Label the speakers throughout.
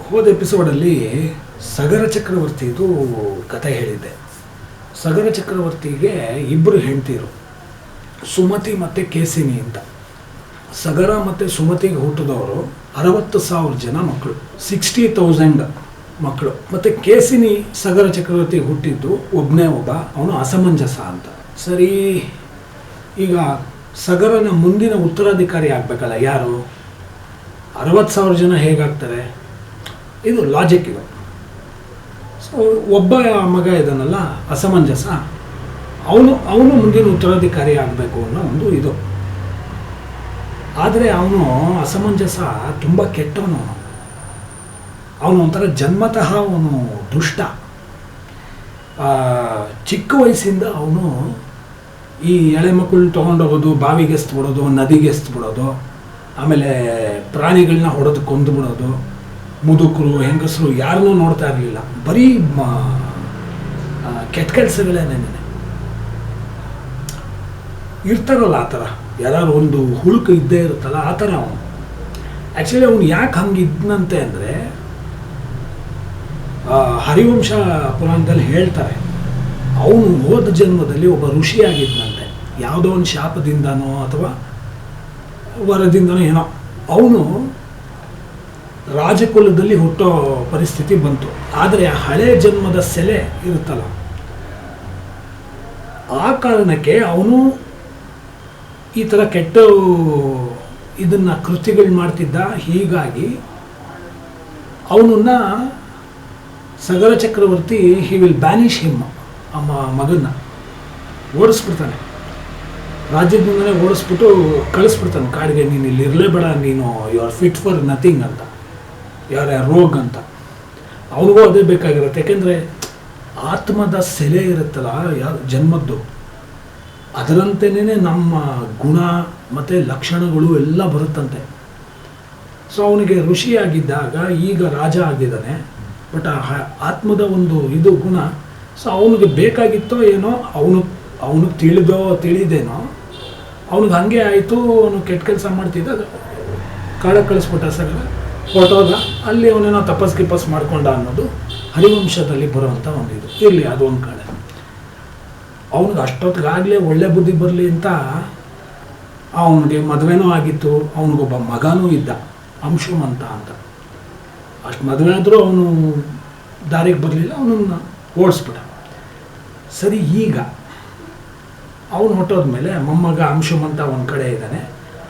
Speaker 1: ಹೋದ ಎಪಿಸೋಡಲ್ಲಿ ಸಗರ ಚಕ್ರವರ್ತಿದು ಕತೆ ಹೇಳಿದ್ದೆ. ಸಗರ ಚಕ್ರವರ್ತಿಗೆ ಇಬ್ಬರು ಹೆಂಡ್ತಿರು, ಸುಮತಿ ಮತ್ತು ಕೇಸಿನಿ ಅಂತ. ಸಗರ ಮತ್ತು ಸುಮತಿಗೆ ಹುಟ್ಟಿದವರು 60,000 ಜನ ಮಕ್ಕಳು, 60,000 ಮಕ್ಕಳು. ಮತ್ತು ಕೇಸಿನಿ ಸಗರ ಚಕ್ರವರ್ತಿ ಹುಟ್ಟಿದ್ದು ಒಬ್ಬ, ಅವನು ಅಸಮಂಜಸ ಅಂತ. ಸರಿ, ಈಗ ಸಗರನ ಮುಂದಿನ ಉತ್ತರಾಧಿಕಾರಿ ಆಗಬೇಕಲ್ಲ, ಯಾರು? 60,000 ಜನ ಹೇಗಾಗ್ತಾರೆ? ಇದು ಲಾಜಿಕ್ ಇದು. ಸೊ ಒಬ್ಬ ಮಗ ಇದ್ದಾನಲ್ಲ ಅಸಮಂಜಸ, ಅವನು ಮುಂದಿನ ಉತ್ತರಾಧಿಕಾರಿ ಆಗಬೇಕು ಅನ್ನೋ ಒಂದು ಇದು. ಆದರೆ ಅವನು ಅಸಮಂಜಸ ತುಂಬ ಕೆಟ್ಟವನು. ಅವನು ಒಂಥರ ಜನ್ಮತಃ ಅವನು ದುಷ್ಟ. ಚಿಕ್ಕ ವಯಸ್ಸಿಂದ ಅವನು ಈ ಎಳೆ ಮಕ್ಕಳು ತೊಗೊಂಡೋಗೋದು, ಬಾವಿಗೆ ಎಸ್ತ್ಬಿಡೋದು, ನದಿಗೆ ಎಸ್ತ್ಬಿಡೋದು, ಆಮೇಲೆ ಪ್ರಾಣಿಗಳನ್ನ ಹೊಡೆದು ಕೊಂದು ಬಿಡೋದು, ಮುದುಕರು ಹೆಂಗಸರು ಯಾರನ್ನೂ ನೋಡ್ತಾ ಇರಲಿಲ್ಲ. ಬರೀ ಕೆಟ್ಟ ಕೆಲಸಗಳೇನೇನೆ ಇರ್ತಾರಲ್ಲ, ಆ ಥರ ಯಾರು ಒಂದು ಹುಳುಕು ಇದ್ದೇ ಇರುತ್ತಲ್ಲ, ಆ ಥರ ಅವನು. ಆ್ಯಕ್ಚುಲಿ ಅವನು ಯಾಕೆ ಹಂಗಿದ್ನಂತೆ ಅಂದರೆ, ಹರಿವಂಶ ಪುರಾಣದಲ್ಲಿ ಹೇಳ್ತಾರೆ, ಅವನು ಹೋದ ಜನ್ಮದಲ್ಲಿ ಒಬ್ಬ ಋಷಿಯಾಗಿದ್ದಂತೆ. ಯಾವುದೋ ಒಂದು ಶಾಪದಿಂದನೋ ಅಥವಾ ವರದಿಂದನೋ ಏನೋ ಅವನು ರಾಜಕುಲದಲ್ಲಿ ಹುಟ್ಟೋ ಪರಿಸ್ಥಿತಿ ಬಂತು. ಆದರೆ ಆ ಹಳೆ ಜನ್ಮದ ಸೆಲೆ ಇರುತ್ತಲ್ಲ, ಆ ಕಾರಣಕ್ಕೆ ಅವನು ಈ ಥರ ಕೆಟ್ಟ ಇದನ್ನು ಕೃತ್ಯಗಳು ಮಾಡ್ತಿದ್ದ. ಹೀಗಾಗಿ ಅವನನ್ನ ಸಗರ ಚಕ್ರವರ್ತಿ ಹಿ ವಿಲ್ ಬ್ಯಾನಿಷ್ ಹಿಮ್, ಮಗನ್ನ ಓಡಿಸ್ಬಿಡ್ತಾನೆ. ರಾಜ್ಯದಿಂದಲೇ ಓಡಿಸ್ಬಿಟ್ಟು ಕಳಿಸ್ಬಿಡ್ತಾನೆ ಕಾಡಿಗೆ. ನೀನು ಇಲ್ಲಿ ಇರಲೇಬೇಡ, ನೀನು you are fit for nothing ಅಂತ, ಯಾರ ರೋಗ್ ಅಂತ. ಅವನಿಗೂ ಅದೇ ಬೇಕಾಗಿರುತ್ತೆ. ಯಾಕೆಂದರೆ ಆತ್ಮದ ಸೆಲೆ ಇರುತ್ತಲ್ಲ ಜನ್ಮದ್ದು, ಅದರಂತೆಯೇ ನಮ್ಮ ಗುಣ ಮತ್ತು ಲಕ್ಷಣಗಳು ಎಲ್ಲ ಬರುತ್ತಂತೆ. ಸೊ ಅವನಿಗೆ ಋಷಿಯಾಗಿದ್ದಾಗ ಈಗ ರಾಜ ಆಗಿದ್ದಾನೆ, ಬಟ್ ಆತ್ಮದ ಒಂದು ಇದು ಗುಣ. ಸೊ ಅವನಿಗೆ ಬೇಕಾಗಿತ್ತೋ ಏನೋ, ಅವನು ತಿಳಿದೇನೋ ಅವನಿಗೆ ಹಾಗೆ ಆಯಿತು. ಅವನು ಕೆಟ್ಟ ಕೆಲಸ ಮಾಡ್ತಿದ್ದ, ಕಾಡಕ್ಕೆ ಕಳಿಸ್ಬಿಟ್ಟ ಸಗರ, ಹೊರಟೋದ. ಅಲ್ಲಿ ಅವನೇನೋ ತಪಸ್ ಮಾಡ್ಕೊಂಡ ಅನ್ನೋದು ಹರಿವಂಶದಲ್ಲಿ ಬರುವಂಥ ಒಂದು ಇದು. ಇರಲಿ, ಅದು ಒಂದು ಕಡೆ. ಅವನಿಗೆ ಅಷ್ಟೊತ್ತಿಗಾಗಲೇ ಒಳ್ಳೆ ಬುದ್ಧಿ ಬರಲಿ ಅಂತ ಅವನಿಗೆ ಮದುವೆನೂ ಆಗಿತ್ತು. ಅವನಿಗೊಬ್ಬ ಮಗನೂ ಇದ್ದ, ಅಂಶುಮಂತ ಅಂತ. ಅಷ್ಟು ಮದುವೆ ಆದರೂ ಅವನು ದಾರಿಗೆ ಬರಲಿಲ್ಲ, ಅವನನ್ನು ಓಡಿಸ್ಬಿಟ್ಟ. ಸರಿ, ಈಗ ಅವನು ಹೊಟ್ಟೋದ್ಮೇಲೆ ಮೊಮ್ಮಗ ಅಂಶುಮಂತ ಒಂದು ಕಡೆ ಇದ್ದಾನೆ,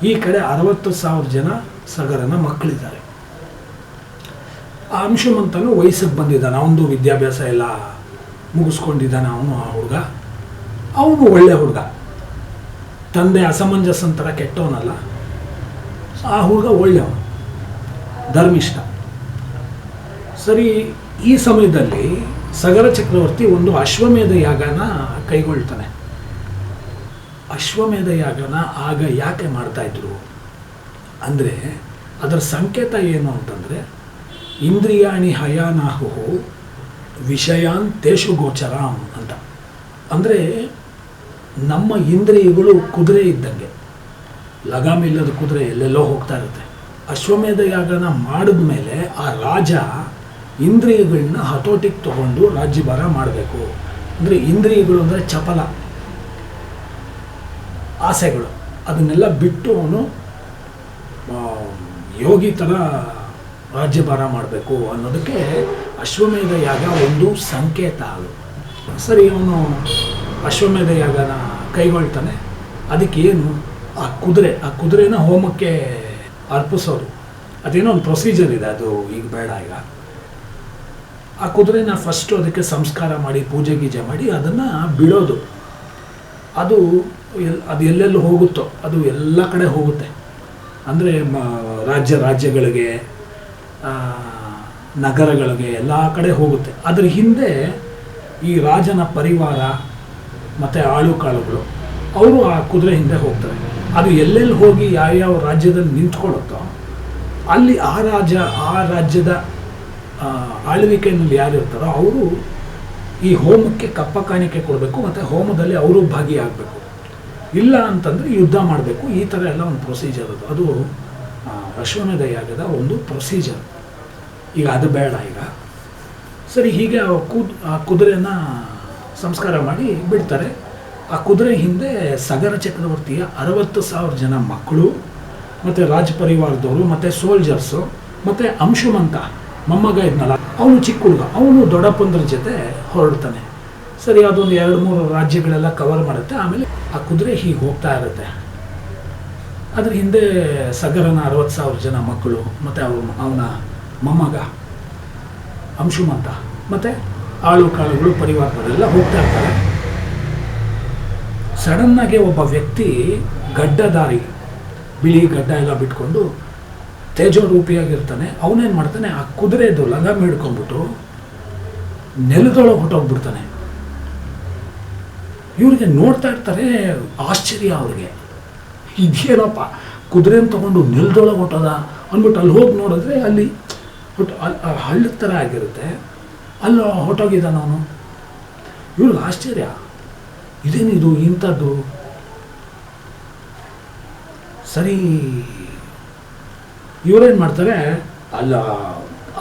Speaker 1: ಈ ಕಡೆ 60,000 ಜನ ಸಗರನ ಮಕ್ಕಳಿದ್ದಾರೆ. ಆ ಅಂಶುಮಂತನು ವಯಸ್ಸಿಗೆ ಬಂದಿದ್ದಾನೆ, ಅವನದು ವಿದ್ಯಾಭ್ಯಾಸ ಎಲ್ಲ ಮುಗಿಸ್ಕೊಂಡಿದ್ದಾನೆ. ಅವನು ಆ ಹುಡುಗ, ಅವನು ಒಳ್ಳೆ ಹುಡುಗ. ತಂದೆ ಅಸಮಂಜಸ ಥರ ಕೆಟ್ಟವನಲ್ಲ, ಆ ಹುಡುಗ ಒಳ್ಳೆಯವನು, ಧರ್ಮಿಷ್ಠ. ಸರಿ, ಈ ಸಮಯದಲ್ಲಿ ಸಗರ ಚಕ್ರವರ್ತಿ ಒಂದು ಅಶ್ವಮೇಧ ಯಾಗನ ಕೈಗೊಳ್ತಾನೆ. ಅಶ್ವಮೇಧ ಯಾಗನ ಆಗ ಯಾಕೆ ಮಾಡ್ತಾಯಿದ್ರು ಅಂದರೆ, ಅದರ ಸಂಕೇತ ಏನು ಅಂತಂದರೆ, ಇಂದ್ರಿಯಾಣಿ ಹಯಾನಾಹು ವಿಷಯಾನ್ ತೇಷು ಗೋಚರಾಮ್ ಅಂತ. ಅಂದರೆ ನಮ್ಮ ಇಂದ್ರಿಯಗಳು ಕುದುರೆ ಇದ್ದಂಗೆ, ಲಗಾಮಿಲ್ಲದ ಕುದುರೆ ಎಲ್ಲೆಲ್ಲೋ ಹೋಗ್ತಾ ಇರುತ್ತೆ. ಅಶ್ವಮೇಧ ಯಾಗನ ಮಾಡಿದ ಮೇಲೆ ಆ ರಾಜ ಇಂದ್ರಿಯಗಳನ್ನ ಹತೋಟಿಗೆ ತಗೊಂಡು ರಾಜ್ಯಭಾರ ಮಾಡಬೇಕು. ಅಂದರೆ ಇಂದ್ರಿಯಗಳು ಅಂದರೆ ಚಪಲ ಆಸೆಗಳು, ಅದನ್ನೆಲ್ಲ ಬಿಟ್ಟು ಅವನು ಯೋಗಿ ಥರ ರಾಜ್ಯಭಾರ ಮಾಡಬೇಕು ಅನ್ನೋದಕ್ಕೆ ಅಶ್ವಮೇಧ ಯಾಗ ಒಂದು ಸಂಕೇತ. ಅದು ಸರಿ, ಅವನು ಅಶ್ವಮೇಧ ಯಾಗನ ಕೈಗೊಳ್ತಾನೆ. ಅದಕ್ಕೆ ಏನು, ಆ ಕುದುರೆನ ಹೋಮಕ್ಕೆ ಅರ್ಪಿಸೋದು, ಅದೇನೋ ಒಂದು ಪ್ರೊಸೀಜರ್ ಇದೆ, ಅದು ಈಗ ಬೇಡ. ಈಗ ಆ ಕುದುರೆನ ಫಸ್ಟು ಅದಕ್ಕೆ ಸಂಸ್ಕಾರ ಮಾಡಿ, ಪೂಜೆ ಗೀಜೆ ಮಾಡಿ ಅದನ್ನು ಬಿಡೋದು. ಅದು ಎಲ್ಲೆಲ್ಲಿ ಹೋಗುತ್ತೋ ಅದು ಎಲ್ಲ ಕಡೆ ಹೋಗುತ್ತೆ. ಅಂದರೆ ರಾಜ್ಯಗಳಿಗೆ, ನಗರಗಳಿಗೆ, ಎಲ್ಲ ಕಡೆ ಹೋಗುತ್ತೆ. ಅದ್ರ ಹಿಂದೆ ಈ ರಾಜನ ಪರಿವಾರ ಮತ್ತು ಆಳುಕಾಳುಗಳು ಅವರು ಆ ಕುದುರೆ ಹಿಂದೆ ಹೋಗ್ತಾರೆ. ಅದು ಎಲ್ಲೆಲ್ಲಿ ಹೋಗಿ ಯಾವ್ಯಾವ ರಾಜ್ಯದಲ್ಲಿ ನಿಂತ್ಕೊಳ್ಳುತ್ತೋ ಅಲ್ಲಿ ಆ ರಾಜ್ಯದ ಆಳ್ವಿಕೆಯಲ್ಲಿ ಯಾರು ಇರ್ತಾರೋ ಅವರು ಈ ಹೋಮಕ್ಕೆ ಕಪ್ಪ ಕಾಣಿಕೆ ಕೊಡಬೇಕು, ಮತ್ತು ಹೋಮದಲ್ಲಿ ಅವರು ಭಾಗಿಯಾಗಬೇಕು. ಇಲ್ಲ ಅಂತಂದರೆ ಯುದ್ಧ ಮಾಡಬೇಕು. ಈ ಥರ ಎಲ್ಲ ಒಂದು ಪ್ರೊಸೀಜರ್ ಅದು ಅಶ್ವಮೇಧ ಯಾಗದ ಒಂದು ಪ್ರೊಸೀಜರ್. ಈಗ ಅದು ಬೇಡ ಈಗ. ಸರಿ, ಹೀಗೆ ಆ ಕುದುರೆನ ಸಂಸ್ಕಾರ ಮಾಡಿ ಬಿಡ್ತಾರೆ. ಆ ಕುದುರೆ ಹಿಂದೆ ಸಗರ ಚಕ್ರವರ್ತಿಯ 60,000 ಜನ ಮಕ್ಕಳು ಮತ್ತು ರಾಜ ಪರಿವಾರದವರು ಮತ್ತು ಸೋಲ್ಜರ್ಸು ಮತ್ತು ಅಂಶುಮಂತ ಮೊಮ್ಮಗ ಇದ್ನಲ್ಲ, ಅವನು ಚಿಕ್ಕ ಹುಡುಗ, ಅವನು ದೊಡ್ಡಪ್ಪಂದ್ರ ಜೊತೆ ಹೊರಡ್ತಾನೆ. ಸರಿ, ಅದೊಂದು 2-3 ರಾಜ್ಯಗಳೆಲ್ಲ ಕವರ್ ಮಾಡುತ್ತೆ. ಆಮೇಲೆ ಆ ಕುದುರೆ ಹೀಗೆ ಹೋಗ್ತಾ ಇರುತ್ತೆ. ಅದ್ರ ಹಿಂದೆ ಸಗರನ 60,000 ಜನ ಮಕ್ಕಳು ಮತ್ತು ಅವನ ಮೊಮ್ಮಗ ಅಂಶುಮಂತ ಮತ್ತು ಆಳು ಕಾಳುಗಳು ಪರಿವಾರಗಳೆಲ್ಲ ಹೋಗ್ತಾ ಇರ್ತಾರೆ. ಸಡನ್ನಾಗಿ ಒಬ್ಬ ವ್ಯಕ್ತಿ ಗಡ್ಡಧಾರಿ, ಬಿಳಿ ಗಡ್ಡ ಎಲ್ಲ ಬಿಟ್ಕೊಂಡು ತೇಜೋರೂಪಿಯಾಗಿರ್ತಾನೆ. ಅವನೇನು ಮಾಡ್ತಾನೆ, ಆ ಕುದುರೆದು ಲಗಾಮ ಹಿಡ್ಕೊಂಡ್ಬಿಟ್ಟು ನೆಲದೊಳಗೆ ಹೊಟ್ಟೋಗ್ಬಿಡ್ತಾನೆ. ಇವ್ರಿಗೆ ನೋಡ್ತಾ ಇರ್ತಾರೆ, ಆಶ್ಚರ್ಯ ಅವ್ರಿಗೆ, ಇದೇನಪ್ಪ ಕುದುರೆನ ತೊಗೊಂಡು ನೆಲದೊಳಗೆ ಹೊಟ್ಟೋದ ಅಂದ್ಬಿಟ್ಟು ಅಲ್ಲಿ ಹೋಗಿ ನೋಡಿದ್ರೆ ಅಲ್ಲಿ ಹಳ್ಳದ ಥರ ಆಗಿರುತ್ತೆ, ಅಲ್ಲಿ ಹೊಟ್ಟೋಗಿದ್ದಾನ ಅವನು. ಇವ್ರಿಗೆ ಆಶ್ಚರ್ಯ, ಇದೇನಿದು ಇಂಥದ್ದು. ಸರಿ, ಇವರೇನು ಮಾಡ್ತಾರೆ, ಅಲ್ಲ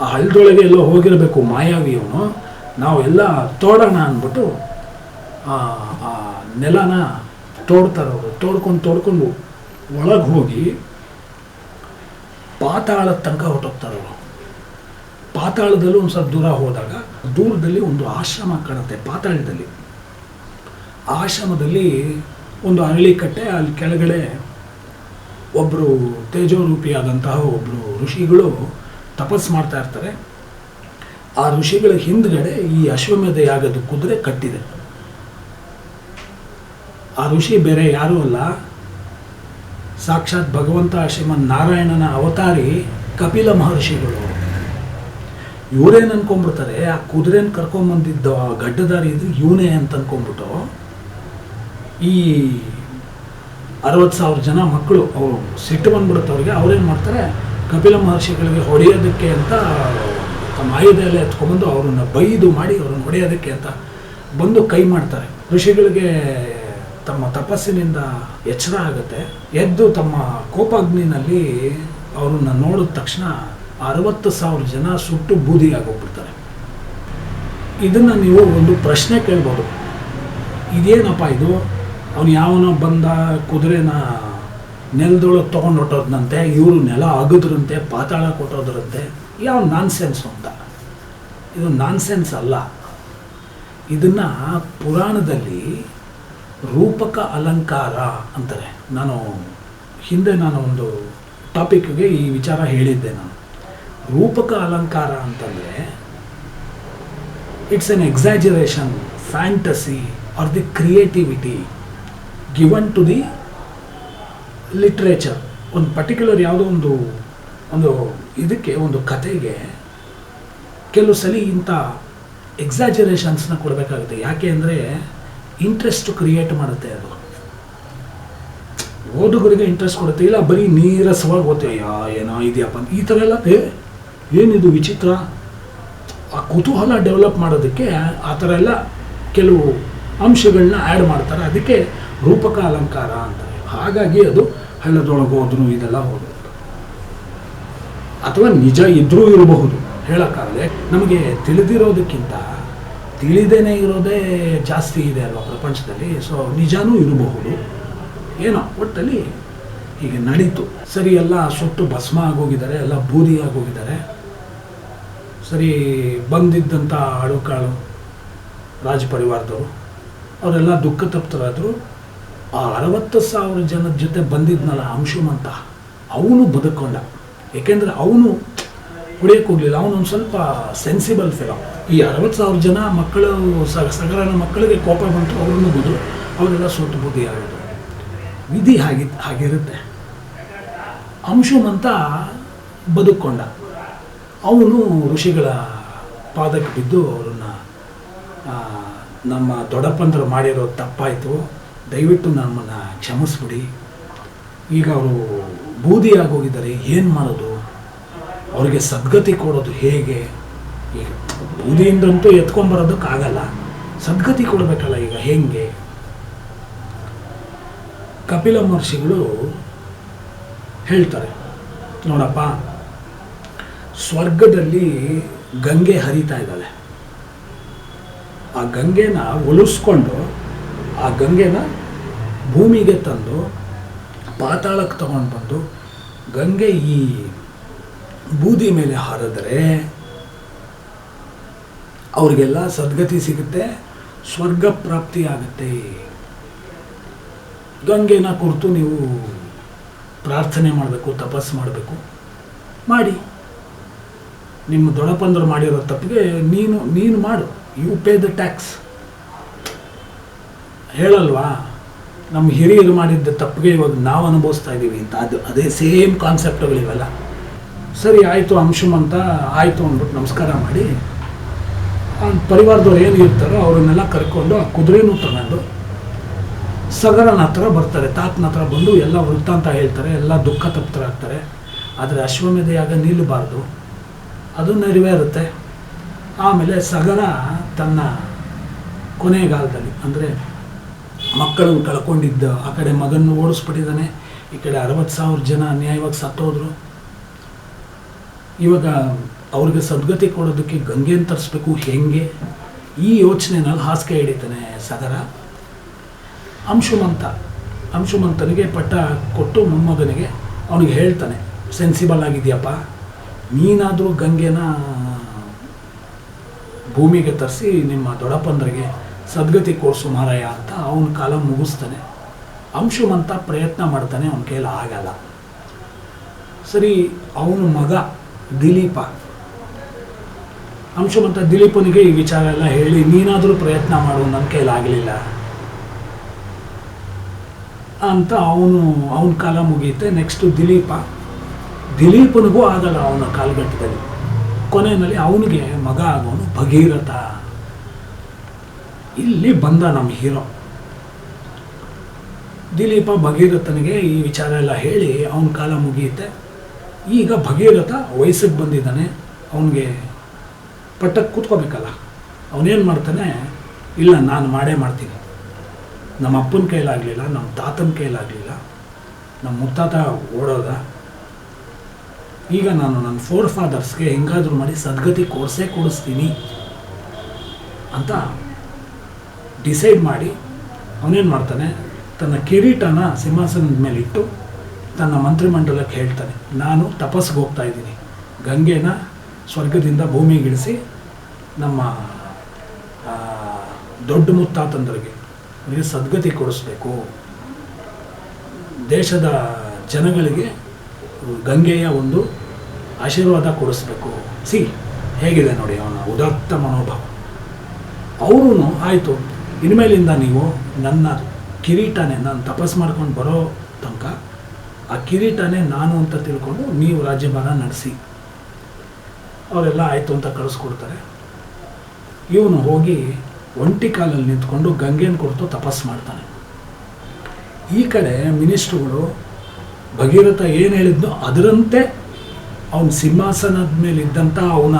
Speaker 1: ಆ ಹಳ್ಳದೊಳಗೆ ಎಲ್ಲೋ ಹೋಗಿರಬೇಕು ಮಾಯಾವಿ ಅವನು, ನಾವೆಲ್ಲ ತೋಡೋಣ ಅಂದ್ಬಿಟ್ಟು ಆ ನೆಲನ ತೋಡ್ತಾರೆ ಅವರು. ತೋಡ್ಕೊಂಡು ಒಳಗೆ ಹೋಗಿ ಪಾತಾಳದ ತನಕ ಹೊಟ್ಟೋಗ್ತಾರೆ ಅವರು. ಪಾತಾಳದಲ್ಲೂ ಒಂದು ಸ್ವಲ್ಪ ದೂರ ಹೋದಾಗ ದೂರದಲ್ಲಿ ಒಂದು ಆಶ್ರಮ ಕಾಣುತ್ತೆ. ಪಾತಾಳದಲ್ಲಿ ಆಶ್ರಮದಲ್ಲಿ ಒಂದು ಅರಳಿ ಕಟ್ಟೆ, ಅಲ್ಲಿ ಕೆಳಗಡೆ ಒಬ್ಬರು ತೇಜೋರೂಪಿಯಾದಂತಹ ಒಬ್ಬರು ಋಷಿಗಳು ತಪಸ್ಸು ಮಾಡ್ತಾ ಇರ್ತಾರೆ. ಆ ಋಷಿಗಳ ಹಿಂದ್ಗಡೆ ಈ ಅಶ್ವಮೇಧ ಯಾಗದ ಕುದುರೆ ಕಟ್ಟಿದೆ. ಆ ಋಷಿ ಬೇರೆ ಯಾರೂ ಅಲ್ಲ, ಸಾಕ್ಷಾತ್ ಭಗವಂತ ಶ್ರೀಮನ್ ನಾರಾಯಣನ ಅವತಾರಿ ಕಪಿಲ ಮಹರ್ಷಿಗಳು. ಇವರೇನು ಅನ್ಕೊಂಡ್ಬಿಡ್ತಾರೆ, ಆ ಕುದುರೆನ ಕರ್ಕೊಂಬಂದಿದ್ದ ಗಡ್ಡದಾರಿ ಇದು ಇವನೇ ಅಂತ ಅನ್ಕೊಂಡ್ಬಿಟ್ಟು ಈ 60,000 ಜನ ಮಕ್ಕಳು ಅವರು ಸಿಟ್ಟು ಬಂದ್ಬಿಡುತ್ತೆ ಅವ್ರಿಗೆ. ಅವ್ರೇನು ಮಾಡ್ತಾರೆ, ಕಪಿಲ ಮಹರ್ಷಿಗಳಿಗೆ ಹೊಡೆಯೋದಕ್ಕೆ ಅಂತ ತಮ್ಮ ಆಯುಧ ಎಲ್ಲ ಎತ್ಕೊಂಡ್ಬಂದು ಅವ್ರನ್ನ ಬೈದು ಮಾಡಿ ಅವ್ರನ್ನ ಹೊಡೆಯೋದಕ್ಕೆ ಅಂತ ಬಂದು ಕೈ ಮಾಡ್ತಾರೆ. ಋಷಿಗಳಿಗೆ ತಮ್ಮ ತಪಸ್ಸಿನಿಂದ ಎಚ್ಚರ ಆಗುತ್ತೆ. ಎದ್ದು ತಮ್ಮ ಕೋಪಾಗ್ನಿನಲ್ಲಿ ಅವ್ರನ್ನ ನೋಡಿದ ತಕ್ಷಣ 60,000 ಜನ ಸುಟ್ಟು ಬೂದಿಯಾಗೋಗ್ಬಿಡ್ತಾರೆ. ಇದನ್ನು ನೀವು ಒಂದು ಪ್ರಶ್ನೆ ಕೇಳ್ಬೋದು, ಇದೇನಪ್ಪ ಇದು, ಅವನು ಯಾವನೋ ಬಂದ ಕುದುರೆನ ನೆಲದೊಳಗೆ ತೊಗೊಂಡು ಹೊಟ್ಟೋದ್ನಂತೆ, ಇವರು ನೆಲ ಅಗದ್ರಂತೆ, ಪಾತಾಳ ಕೊಟ್ಟೋದ್ರಂತೆ, ಯಾವ ನಾನ್ಸೆನ್ಸ್ ಅಂತ. ಇದು ನಾನ್ಸೆನ್ಸ್ ಅಲ್ಲ. ಇದನ್ನು ಪುರಾಣದಲ್ಲಿ ರೂಪಕ ಅಲಂಕಾರ ಅಂತಾರೆ. ಹಿಂದೆ ನಾನು ಒಂದು ಟಾಪಿಕ್ಗೆ ಈ ವಿಚಾರ ಹೇಳಿದ್ದೆ. ನಾನು ರೂಪಕ ಅಲಂಕಾರ ಅಂತಂದರೆ it's an exaggeration, fantasy or the creativity given to the literature. ಒಂದು ಪರ್ಟಿಕ್ಯುಲರ್ ಯಾವುದೋ ಒಂದು ಇದಕ್ಕೆ, ಒಂದು ಕಥೆಗೆ ಕೆಲವು ಸಲ ಇಂಥ ಎಕ್ಸಾಜರೇಷನ್ಸ್ನ ಕೊಡಬೇಕಾಗುತ್ತೆ. ಯಾಕೆ ಅಂದರೆ ಇಂಟ್ರೆಸ್ಟ್ ಕ್ರಿಯೇಟ್ ಮಾಡುತ್ತೆ. ಅದು ಓದುಗರಿಗೆ ಇಂಟ್ರೆಸ್ಟ್ ಕೊಡುತ್ತೆ. ಇಲ್ಲ ಬರೀ ನೀರಸವಾಗಿ ಓದ್ತೀವಿ, ಏನೋ ಇದೆಯಪ್ಪ ಅಂತ ಈ ಥರ ಎಲ್ಲ, ಏನಿದು ವಿಚಿತ್ರ, ಆ ಕುತೂಹಲ ಡೆವಲಪ್ ಮಾಡೋದಕ್ಕೆ ಆ ಥರ ಎಲ್ಲ ಕೆಲವು ಅಂಶಗಳನ್ನ ಆ್ಯಡ್ ಮಾಡ್ತಾರೆ. ಅದಕ್ಕೆ ರೂಪಕ ಅಲಂಕಾರ ಅಂತಾರೆ. ಹಾಗಾಗಿ ಅದು ಹಳ್ಳದೊಳಗೆ ಹೋದ್ರು ಇದೆಲ್ಲ ಹೋದ್ರು, ಅಥವಾ ನಿಜ ಇದ್ರೂ ಇರಬಹುದು, ಹೇಳೋಕ್ಕಾಗಲ್ಲ. ನಮಗೆ ತಿಳಿದಿರೋದಕ್ಕಿಂತ ತಿಳಿದೇನೆ ಇರೋದೇ ಜಾಸ್ತಿ ಇದೆ ಅಲ್ವಾ ಪ್ರಪಂಚದಲ್ಲಿ. ಸೊ ನಿಜಾನೂ ಇರಬಹುದು, ಏನೋ ಒಟ್ಟಲ್ಲಿ ಹೀಗೆ ನಡೀತು. ಸರಿ, ಎಲ್ಲ ಸುಟ್ಟು ಭಸ್ಮ ಆಗೋಗಿದ್ದಾರೆ, ಎಲ್ಲ ಬೂದಿ ಆಗೋಗಿದ್ದಾರೆ. ಸರಿ, ಬಂದಿದ್ದಂಥ ಆಳುಕಾಳು ರಾಜ ಪರಿವಾರದವರು ಅವರೆಲ್ಲ ದುಃಖ ತಪ್ತರಾದರು. ಆ 60,000 ಜನದ ಜೊತೆ ಬಂದಿದ್ನಲ್ಲ ಅಂಶುಮಂತ, ಅವನು ಬದುಕೊಂಡ. ಏಕೆಂದರೆ ಅವನು ಹೊಡೆಯಕ್ಕೆ ಹೋಗಲಿಲ್ಲ, ಅವನೊಂದು ಸ್ವಲ್ಪ ಸೆನ್ಸಿಬಲ್ ಫೆಲೋ. ಈ 60,000 ಜನ ಮಕ್ಕಳು ಸಗರನ ಮಕ್ಕಳಿಗೆ ಕೋಪ ಬಂತು, ಅವ್ರನ್ನೂ ಬದ್ರು, ಅವರೆಲ್ಲ ಸುಟ್ಟು ಬುದ್ಧಿ ಆಗೋದು. ವಿಧಿ ಹಾಗಿರುತ್ತೆ. ಅಂಶುಮಂತ ಬದುಕೊಂಡ. ಅವನು ಋಷಿಗಳ ಪಾದಕ್ಕೆ ಬಿದ್ದು ಅವರನ್ನು, ನಮ್ಮ ದೊಡ್ಡಪ್ಪಂದರು ಮಾಡಿರೋ ತಪ್ಪಾಯಿತು, ದಯವಿಟ್ಟು ನಮ್ಮನ್ನು ಕ್ಷಮಿಸ್ಬಿಡಿ, ಈಗ ಅವರು ಬೂದಿ ಆಗೋಗಿದ್ದಾರೆ, ಏನು ಮಾಡೋದು, ಅವರಿಗೆ ಸದ್ಗತಿ ಕೊಡೋದು ಹೇಗೆ? ಈಗ ಬೂದಿಯಿಂದಂತೂ ಎತ್ಕೊಂಬರೋದಕ್ಕಾಗಲ್ಲ, ಸದ್ಗತಿ ಕೊಡಬೇಕಲ್ಲ, ಈಗ ಹೇಗೆ? ಕಪಿಲ ಮಹರ್ಷಿಗಳು ಹೇಳ್ತಾರೆ, ನೋಡಪ್ಪ, ಸ್ವರ್ಗದಲ್ಲಿ ಗಂಗೆ ಹರಿತಾ ಇದ್ದಾಳೆ. ಆ ಗಂಗೆನ ಒಲಿಸ್ಕೊಂಡು ಆ ಗಂಗೆನ ಭೂಮಿಗೆ ತಂದು ಪಾತಾಳಕ್ಕೆ ತಗೊಂಡು ಬಂದು ಗಂಗೆ ಈ ಬೂದಿ ಮೇಲೆ ಹಾರಿದ್ರೆ ಅವ್ರಿಗೆಲ್ಲ ಸದ್ಗತಿ ಸಿಗುತ್ತೆ, ಸ್ವರ್ಗ ಪ್ರಾಪ್ತಿ ಆಗುತ್ತೆ. ಗಂಗೆನ ಕುರಿತು ನೀವು ಪ್ರಾರ್ಥನೆ ಮಾಡಬೇಕು, ತಪಸ್ಸು ಮಾಡಬೇಕು, ಮಾಡಿ. ನಿಮ್ಮ ದೊಡ್ಡಪ್ಪಂದ್ರು ಮಾಡಿರೋ ತಪ್ಪಿಗೆ ನೀನು ಮಾಡು, ಯು ಪೇ ದ ಟ್ಯಾಕ್ಸ್. ಹೇಳಲ್ವಾ, ನಮ್ಮ ಹಿರಿಯರು ಮಾಡಿದ್ದ ತಪ್ಪಿಗೆ ಇವಾಗ ನಾವು ಅನುಭವಿಸ್ತಾ ಇದ್ದೀವಿ ಅಂತ. ಅದೇ ಸೇಮ್ ಕಾನ್ಸೆಪ್ಟ್ಗಳಿವೆಲ್ಲ. ಸರಿ ಆಯಿತು ಅಂಶುಮಂತ ಆಯಿತು ಅಂದ್ಬಿಟ್ಟು ನಮಸ್ಕಾರ ಮಾಡಿ ಪರಿವಾರದವ್ರು ಏನು ಇರ್ತಾರೋ ಅವ್ರನ್ನೆಲ್ಲ ಕರ್ಕೊಂಡು ಆ ಕುದುರೆನೂ ತಗೊಂಡು ಸಗರನ ಹತ್ರ ಬರ್ತಾರೆ. ತಾತನ ಹತ್ರ ಬಂದು ಎಲ್ಲ ವೃತ್ತಾಂತ ಹೇಳ್ತಾರೆ, ಎಲ್ಲ ದುಃಖ ತಪ್ತರಾಗ್ತಾರೆ. ಆದರೆ ಅಶ್ವಮೇಧ ಯಾಗ ನಿಲ್ಲಬಾರ್ದು, ಅದು ನೆರವೇರುತ್ತೆ. ಆಮೇಲೆ ಸಗರ ತನ್ನ ಕೊನೆಗಾಲದಲ್ಲಿ ಅಂದರೆ ಮಕ್ಕಳನ್ನು ಕಳ್ಕೊಂಡಿದ್ದ, ಆ ಕಡೆ ಮಗನ್ನು ಓಡಿಸ್ಬಿಟ್ಟಿದ್ದಾನೆ, ಈ ಕಡೆ 60,000 ಜನ ಅನ್ಯಾಯವಾಗಿ ಸತ್ತೋದ್ರು. ಇವಾಗ ಅವ್ರಿಗೆ ಸದ್ಗತಿ ಕೊಡೋದಕ್ಕೆ ಗಂಗೆನ ತರಿಸ್ಬೇಕು, ಹೆಂಗೆ? ಈ ಯೋಚನೆನಲ್ಲಿ ಹಾಸಿಗೆ ಹಿಡಿತಾನೆ ಸಗರ. ಅಂಶುಮಂತನಿಗೆ ಪಟ್ಟ ಕೊಟ್ಟು ಮೊಮ್ಮಗನಿಗೆ ಅವನಿಗೆ ಹೇಳ್ತಾನೆ, ಸೆನ್ಸಿಬಲ್ ಆಗಿದೆಯಪ್ಪ, ನೀನಾದರೂ ಗಂಗೆನ ಭೂಮಿಗೆ ತರಿಸಿ ನಿಮ್ಮ ದೊಡ್ಡಪ್ಪಂದ್ರಿಗೆ ಸದ್ಗತಿ ಕೊಡಿಸು ಮಾರಾಯ ಅಂತ ಅವನ ಕಾಲ ಮುಗಿಸ್ತಾನೆ. ಅಂಶುಮಂತ ಪ್ರಯತ್ನ ಮಾಡ್ತಾನೆ, ಅವನ ಕೈಲಿ ಆಗಲ್ಲ. ಸರಿ, ಅವನ ಮಗ ದಿಲೀಪ, ಅಂಶುಮಂತ ದಿಲೀಪನಿಗೆ ಈ ವಿಚಾರ ಎಲ್ಲ ಹೇಳಿ, ನೀನಾದರೂ ಪ್ರಯತ್ನ ಮಾಡು, ನನ್ನ ಕೈಲಾಗಲಿಲ್ಲ ಅಂತ ಅವನ ಕಾಲ ಮುಗಿಯುತ್ತೆ. ನೆಕ್ಸ್ಟು ದಿಲೀಪನಿಗೂ ಆಗಲ್ಲ ಅವನ ಕಾಲಘಟ್ಟದಲ್ಲಿ. ಕೊನೆಯಲ್ಲಿ ಅವನಿಗೆ ಮಗ ಆಗೋನು ಭಗೀರಥ. ಇಲ್ಲಿ ಬಂದ ನಮ್ಮ ಹೀರೋ ದಿಲೀಪ ಭಗೀರಥನಿಗೆ ಈ ವಿಚಾರ ಎಲ್ಲ ಹೇಳಿ ಅವನ ಕಾಲ ಮುಗಿಯುತ್ತೆ. ಈಗ ಭಗೀರಥ ವಯಸ್ಸಿಗೆ ಬಂದಿದ್ದಾನೆ, ಅವನಿಗೆ ಪಟ್ಟಕ್ಕೆ ಕೂತ್ಕೋಬೇಕಲ್ಲ. ಅವನೇನು ಮಾಡ್ತಾನೆ, ಇಲ್ಲ ನಾನು ಮಾಡೇ ಮಾಡ್ತೀನಿ. ನಮ್ಮ ಅಪ್ಪನ ಕೈಲಾಗಲಿಲ್ಲ, ನಮ್ಮ ತಾತನ ಕೈಲಾಗಲಿಲ್ಲ, ನಮ್ಮ ಮುತ್ತಾತ ಓಡೋದ, ಈಗ ನಾನು ನನ್ನ ಫೋರ್ ಫಾದರ್ಸ್ಗೆ ಹೆಂಗಾದರೂ ಮಾಡಿ ಸದ್ಗತಿ ಕೊಡಿಸ್ತೀನಿ ಅಂತ ಡಿಸೈಡ್ ಮಾಡಿ ಅವನೇನು ಮಾಡ್ತಾನೆ, ತನ್ನ ಕಿರೀಟನ ಸಿಂಹಾಸನದ ಮೇಲಿಟ್ಟು ತನ್ನ ಮಂತ್ರಿಮಂಡಲಕ್ಕೆ ಹೇಳ್ತಾನೆ, ನಾನು ತಪಸ್ಸಿಗೆ ಹೋಗ್ತಾ ಇದ್ದೀನಿ, ಗಂಗೆನ ಸ್ವರ್ಗದಿಂದ ಭೂಮಿಗಿಳಿಸಿ ನಮ್ಮ ದೊಡ್ಡ ಮುತ್ತಾತಂದ್ರಿಗೆ ಅವರಿಗೆ ಸದ್ಗತಿ ಕೊಡಿಸ್ಬೇಕು, ದೇಶದ ಜನಗಳಿಗೆ ಗಂಗೆಯ ಒಂದು ಆಶೀರ್ವಾದ ಕೊಡಿಸ್ಬೇಕು. ಹೇಗಿದೆ ನೋಡಿ ಅವನ ಉದಾತ್ತ ಮನೋಭಾವ. ಅವರೂ ಆಯಿತು, ಇನ್ಮೇಲಿಂದ ನೀವು ನನ್ನ ಕಿರೀಟನೇ, ನಾನು ತಪಸ್ಸು ಮಾಡ್ಕೊಂಡು ಬರೋ ತನಕ ಆ ಕಿರೀಟನೇ ನಾನು ಅಂತ ತಿಳ್ಕೊಂಡು ನೀವು ರಾಜ್ಯಭಾರ ನಡೆಸಿ. ಅವರೆಲ್ಲ ಆಯಿತು ಅಂತ ಕಳಿಸ್ಕೊಡ್ತಾರೆ. ಇವನು ಹೋಗಿ ಒಂಟಿ ಕಾಲಲ್ಲಿ ನಿಂತ್ಕೊಂಡು ಗಂಗೆನ ಕುರಿತು ತಪಸ್ಸು ಮಾಡ್ತಾನೆ. ಈ ಕಡೆ ಮಿನಿಸ್ಟ್ರುಗಳು ಭಗೀರಥ ಏನು ಹೇಳಿದ್ನೋ ಅದರಂತೆ ಅವನ ಸಿಂಹಾಸನದ ಮೇಲೆ ಇದ್ದಂಥ ಅವನ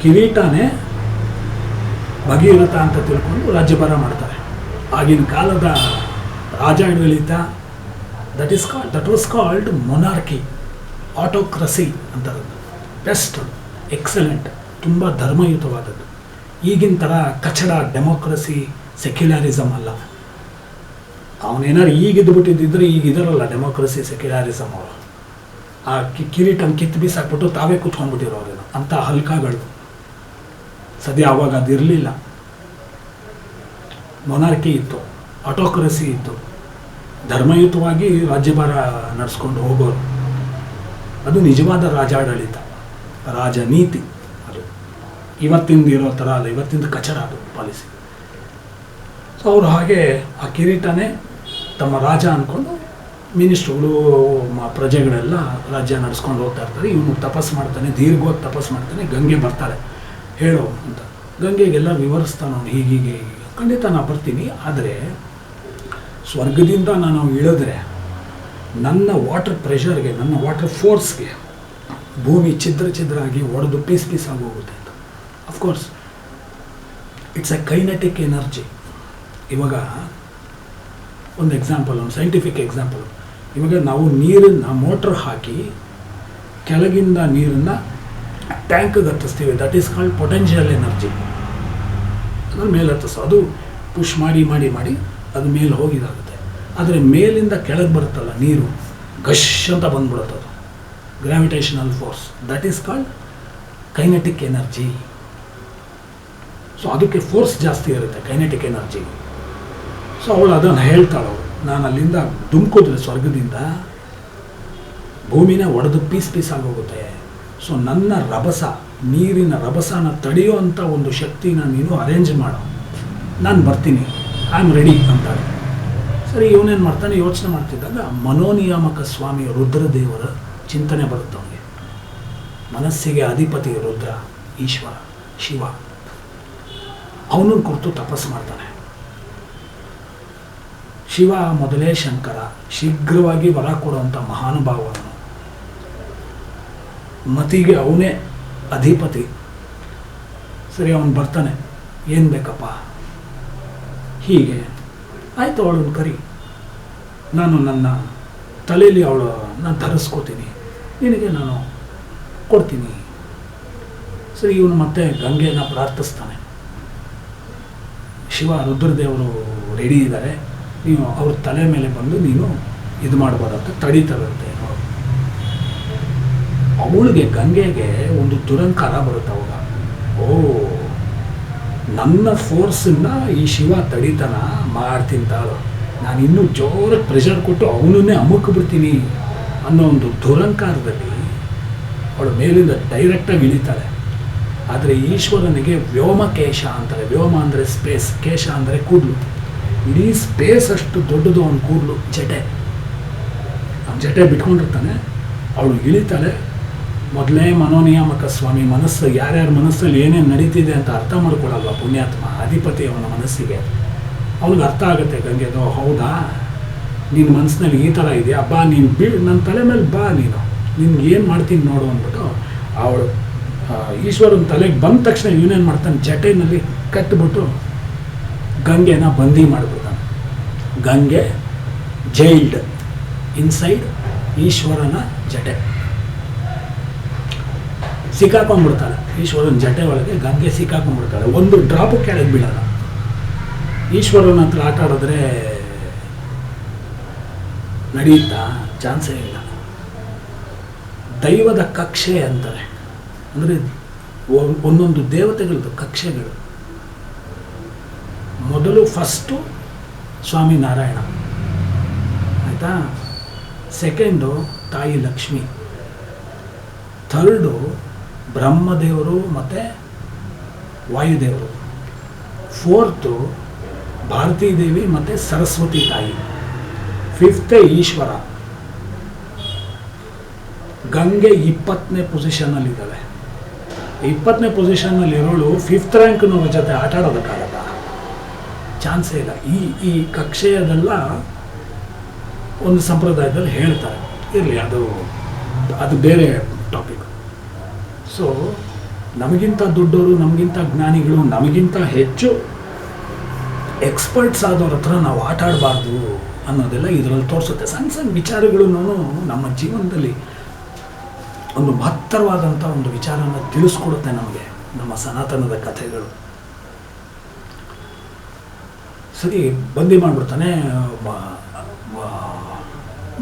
Speaker 1: ಕಿರೀಟನೇ ಭಗೀರಥ ಅಂತ ತಿಳ್ಕೊಂಡು ರಾಜ್ಯಭಾರ ಮಾಡ್ತಾರೆ. ಆಗಿನ ಕಾಲದ ರಾಜಾಡಳಿತ ದಟ್ ವಾಸ್ ಕಾಲ್ಡ್ ಮೊನಾರ್ಕಿ, ಆಟೋಕ್ರಸಿ ಅಂತಾರೆ. ಬೆಸ್ಟ್, ಎಕ್ಸಲೆಂಟ್, ತುಂಬ ಧರ್ಮಯುತವಾದದ್ದು. ಈಗಿನ ಥರ ಕಚಡ ಡೆಮೋಕ್ರಸಿ, ಸೆಕ್ಯುಲರಿಸಮ್ ಅಲ್ಲ. ಅವನೇನಾರು ಈಗಿದ್ದುಬಿಟ್ಟಿದ್ದರೆ ಈಗಿದಾರಲ್ಲ ಡೆಮೋಕ್ರಸಿ, ಸೆಕ್ಯುಲರಿಸಮ್ ಅವರು, ಆ ಕಿರೀಟನ ಕಿತ್ತು ಬೀಸಾಕ್ಬಿಟ್ಟು ತಾವೇ ಕೂತ್ಕೊಂಡ್ಬಿಟ್ಟಿರೋರೇನು ಅಂಥ ಹಲ್ಕಗಳು. ಸದ್ಯ ಆವಾಗ ಅದಿರಲಿಲ್ಲ. ಮೊನಾರ್ಕಿ ಇತ್ತು, ಆಟೋಕ್ರಸಿ ಇತ್ತು, ಧರ್ಮಯುತವಾಗಿ ರಾಜ್ಯಭಾರ ನಡೆಸ್ಕೊಂಡು ಹೋಗೋರು. ಅದು ನಿಜವಾದ ರಾಜಾಡಳಿತ, ರಾಜನೀತಿ. ಅದು ಇವತ್ತಿಂದ ಇರೋ ಥರ ಅಲ್ಲ, ಇವತ್ತಿಂದ ಕಚಡ ಅದು ಪಾಲಿಸಿ. ಸೊ ಅವರು ಹಾಗೆ ಆ ಕಿರೀಟನೇ ತಮ್ಮ ರಾಜ ಅಂದ್ಕೊಂಡು ಮಿನಿಸ್ಟ್ರುಗಳು ಪ್ರಜೆಗಳೆಲ್ಲ ರಾಜ್ಯ ನಡೆಸ್ಕೊಂಡು ಹೋಗ್ತಾ ಇರ್ತಾರೆ. ಇವನು ತಪಸ್ಸು ಮಾಡ್ತಾನೆ, ದೀರ್ಘವಾಗಿ ತಪಸ್ಸು ಮಾಡ್ತಾನೆ. ಗಂಗೆ ಬರ್ತಾಳೆ, ಹೇಳೋ ಅಂತ ಗಂಗೆಗೆಲ್ಲ ವಿವರಿಸ್ತಾನೆ ಅವನು, ಹೀಗೀಗೆ ಖಂಡಿತ ನಾನು ಬರ್ತೀನಿ, ಆದರೆ ಸ್ವರ್ಗದಿಂದ ನಾನು ಇಳಿದ್ರೆ ನನ್ನ ವಾಟರ್ ಪ್ರೆಷರ್ಗೆ, ನನ್ನ ವಾಟರ್ ಫೋರ್ಸ್ಗೆ ಭೂಮಿ ಛಿದ್ರ ಆಗಿ ಒಡೆದು ಪೀಸ್ ಆಗಿ ಹೋಗುತ್ತೆ ಅಂತ. Of course it's A kinetic energy. ಇವಾಗ ಒಂದು ಎಕ್ಸಾಂಪಲ್, ಒಂದು ಸೈಂಟಿಫಿಕ್ ಎಕ್ಸಾಂಪಲ್. ಇವಾಗ ನಾವು ನೀರನ್ನು ಮೋಟ್ರ್ ಹಾಕಿ ಕೆಳಗಿಂದ ನೀರನ್ನು ಟ್ಯಾಂಕ್ಗೆ ಹತ್ತಿಸ್ತೀವಿ, that is called potential energy. ಅದನ್ನು ಮೇಲೆ ಹತ್ತಿಸೋ, ಅದು ಪುಷ್ ಮಾಡಿ ಮಾಡಿ ಮಾಡಿ ಅದು ಮೇಲೆ ಹೋಗಿದಾಗುತ್ತೆ. ಆದರೆ ಮೇಲಿಂದ ಕೆಳಗೆ ಬರುತ್ತಲ್ಲ ನೀರು, ಗಶ್ ಅಂತ ಬಂದ್ಬಿಡುತ್ತೆ, ಅದು gravitational force, that is called kinetic energy. So ಅದಕ್ಕೆ ಫೋರ್ಸ್ ಜಾಸ್ತಿ ಇರುತ್ತೆ ಕೈನೆಟಿಕ್ ಎನರ್ಜಿ. ಸೊ ಅವಳು ಅದನ್ನು ಹೇಳ್ತಾಳು, ನಾನು ಅಲ್ಲಿಂದ ಧುಮುಕಿದ್ರೆ ಸ್ವರ್ಗದಿಂದ ಭೂಮಿನೇ ಒಡೆದು ಪೀಸ್ ಪೀಸ್ ಆಗೋಗುತ್ತೆ. ಸೊ ನನ್ನ ರಭಸ, ನೀರಿನ ರಭಸನ ತಡೆಯುವಂಥ ಒಂದು ಶಕ್ತಿನ ನೀನು ಅರೇಂಜ್ ಮಾಡು, ನಾನು ಬರ್ತೀನಿ, ಐ ಆಮ್ ರೆಡಿ ಅಂತಾಳೆ. ಸರಿ, ಇವನೇನು ಮಾಡ್ತಾನೆ, ಯೋಚನೆ ಮಾಡ್ತಿದ್ದಾಗ ಮನೋನಿಯಾಮಕ ಸ್ವಾಮಿ ರುದ್ರದೇವರ ಚಿಂತನೆ ಬರುತ್ತೆ ಅವನಿಗೆ. ಮನಸ್ಸಿಗೆ ಅಧಿಪತಿ ರುದ್ರ, ಈಶ್ವರ, ಶಿವ. ಅವನನ್ನು ಕುರಿತು ತಪಸ್ಸು ಮಾಡ್ತಾನೆ. ಶಿವ ಮೊದಲೇ ಶಂಕರ, ಶೀಘ್ರವಾಗಿ ವರ ಕೊಡುವಂಥ ಮಹಾನುಭಾವನು, ಮತಿಗೆ ಅವನೇ ಅಧಿಪತಿ. ಸರಿ, ಅವನು ಬರ್ತಾನೆ, ಏನು ಬೇಕಪ್ಪ? ಹೀಗೆ ಆಯಿತು, ಅವಳನ್ನು ಕರಿ, ನಾನು ನನ್ನ ತಲೆಯಲ್ಲಿ ನಾನು ಧರಿಸ್ಕೋತೀನಿ, ನಿನಗೆ ನಾನು ಕೊಡ್ತೀನಿ. ಸರಿ, ಇವನು ಮತ್ತೆ ಗಂಗೆನ ಪ್ರಾರ್ಥಿಸ್ತಾನೆ. ಶಿವ, ರುದ್ರದೇವರು ರೆಡಿ ಇದ್ದಾರೆ, ನೀವು ಅವ್ರ ತಲೆ ಮೇಲೆ ಬಂದು ನೀನು ಇದು ಮಾಡ್ಬೋದಂತ ತಡೀತಾರಂತೆ. ಅವಳಿಗೆ, ಗಂಗೆಗೆ ಒಂದು ದುರಂಕಾರ ಬರುತ್ತೆ ಅವಾಗ. ಓ, ನನ್ನ ಫೋರ್ಸನ್ನ ಈ ಶಿವ ತಡಿತಾನ, ಮಾಡ್ತೀನಿ ತಾಳು, ನಾನು ಇನ್ನೂ ಜೋರಾಗಿ ಪ್ರೆಷರ್ ಕೊಟ್ಟು ಅವನನ್ನೇ ಅಮುಕ್ಬಿಡ್ತೀನಿ ಅನ್ನೋ ಒಂದು ದುರಂಕಾರದಲ್ಲಿ ಅವಳು ಮೇಲಿಂದ ಡೈರೆಕ್ಟಾಗಿ ಇಳಿತಾಳೆ. ಆದರೆ ಈಶ್ವರನಿಗೆ ವ್ಯೋಮಕೇಶ ಅಂತಾರೆ. ವ್ಯೋಮ ಅಂದರೆ ಸ್ಪೇಸ್, ಕೇಶ ಅಂದರೆ ಕೂದಲು. ಇಡೀ ಸ್ಪೇಸ್ ಅಷ್ಟು ದೊಡ್ಡದು ಅವನ ಕೂದಲು, ಜಟೆ. ಅವನ ಜಟೆ ಬಿಟ್ಕೊಂಡಿರ್ತಾನೆ, ಅವಳು ಇಳಿತಾಳೆ. ಮೊದಲೇ ಮನೋನಿಯಾಮಕ ಸ್ವಾಮಿ ಮನಸ್ಸು, ಯಾರ್ಯಾರ ಮನಸ್ಸಲ್ಲಿ ಏನೇನು ನಡೀತಿದೆ ಅಂತ ಅರ್ಥ ಮಾಡ್ಕೊಳ್ಳಲ್ವ ಪುಣ್ಯಾತ್ಮ, ಅಧಿಪತಿ ಅವನ ಮನಸ್ಸಿಗೆ. ಅವನಿಗೆ ಅರ್ಥ ಆಗುತ್ತೆ ಗಂಗೆದು, ಹೌದಾ ನಿನ್ನ ಮನಸ್ಸಿನಲ್ಲಿ ಈ ಥರ ಇದೆಯಾ, ಬಾ ನೀನು ನನ್ನ ತಲೆ ಮೇಲೆ ಬಾ, ನಿನ್ಗೆ ಏನು ಮಾಡ್ತೀನಿ ನೋಡು ಅಂದ್ಬಿಟ್ಟು ಅವಳು ಈಶ್ವರನ ತಲೆಗೆ ಬಂದ ತಕ್ಷಣ ಇವನೇನು ಮಾಡ್ತಾನೆ, ಜಟೆನಲ್ಲಿ ಕಟ್ಟಿಬಿಟ್ಟು ಗಂಗೆನ ಬಂದಿ ಮಾಡಿಬಿಡ್ತಾನೆ. ಗಂಗೆ ಜೈಲ್ಡ್ ಇನ್ಸೈಡ್ ಈಶ್ವರನ ಜಟೆ, ಸಿಕ್ಕಾಕೊಂಡ್ಬಿಡ್ತಾಳೆ. ಈಶ್ವರನ ಜಟೆ ಒಳಗೆ ಗಂಗೆ ಸಿಕ್ಕಾಕೊಂಡ್ಬಿಡ್ತಾಳೆ. ಒಂದು ಡ್ರಾಪು ಕೆಳಗೆ ಬೀಳಲ್ಲ. ಈಶ್ವರನ ಹತ್ರ ಆಟ ಆಡಿದ್ರೆ ನಡೆಯುತ್ತಾ? ಚಾನ್ಸೇ ಇಲ್ಲ. ದೈವದ ಕಕ್ಷೆ ಅಂತಾರೆ, ಅಂದರೆ ಒಂದೊಂದು ದೇವತೆಗಳದ್ದು ಕಕ್ಷೆಗಳು. ಮೊದಲು ಫಸ್ಟು ಸ್ವಾಮಿ ನಾರಾಯಣ, ಆಯಿತಾ? ಸೆಕೆಂಡು ತಾಯಿ ಲಕ್ಷ್ಮಿ, ಥರ್ಡು ಬ್ರಹ್ಮದೇವರು ಮತ್ತು ವಾಯುದೇವರು, ಫೋರ್ತು ಭಾರತೀ ದೇವಿ ಮತ್ತು ಸರಸ್ವತಿ ತಾಯಿ, ಫಿಫ್ತೇ ಈಶ್ವರ. ಗಂಗೆ 20ನೇ ಪೊಸಿಷನ್ನಲ್ಲಿದ್ದಾಳೆ. 20ನೇ ಪೊಸಿಷನ್ನಲ್ಲಿರೋಳು 5th ರ್ಯಾಂಕ್ನವ್ರ ಜೊತೆ ಆಟ ಆಡೋದಕ್ಕಾಗತ್ತಾ? ಚಾನ್ಸೇ ಇಲ್ಲ. ಈ ಕಕ್ಷೆಯದೆಲ್ಲ ಒಂದು ಸಂಪ್ರದಾಯದಲ್ಲಿ ಹೇಳ್ತಾರೆ, ಇರಲಿ, ಅದು ಬೇರೆ ಟಾಪಿಕ್. ಸೊ ನಮಗಿಂತ ದೊಡ್ಡವರು, ನಮಗಿಂತ ಜ್ಞಾನಿಗಳು, ನಮಗಿಂತ ಹೆಚ್ಚು ಎಕ್ಸ್ಪರ್ಟ್ಸ್ ಆದವ್ರ ಹತ್ರ ನಾವು ಆಟ ಆಡಬಾರ್ದು ಅನ್ನೋದೆಲ್ಲ ಇದರಲ್ಲಿ ತೋರಿಸುತ್ತೆ. ಸಣ್ಣ ಸಣ್ಣ ವಿಚಾರಗಳು ನಮ್ಮ ಜೀವನದಲ್ಲಿ ಒಂದು ಮಹತ್ತರವಾದಂಥ ಒಂದು ವಿಚಾರನ ತಿಳಿಸ್ಕೊಡುತ್ತೆ ನಮಗೆ, ನಮ್ಮ ಸನಾತನದ ಕಥೆಗಳು. ಸರಿ, ಬಂದಿ ಮಾಡಿಬಿಡ್ತಾನೆ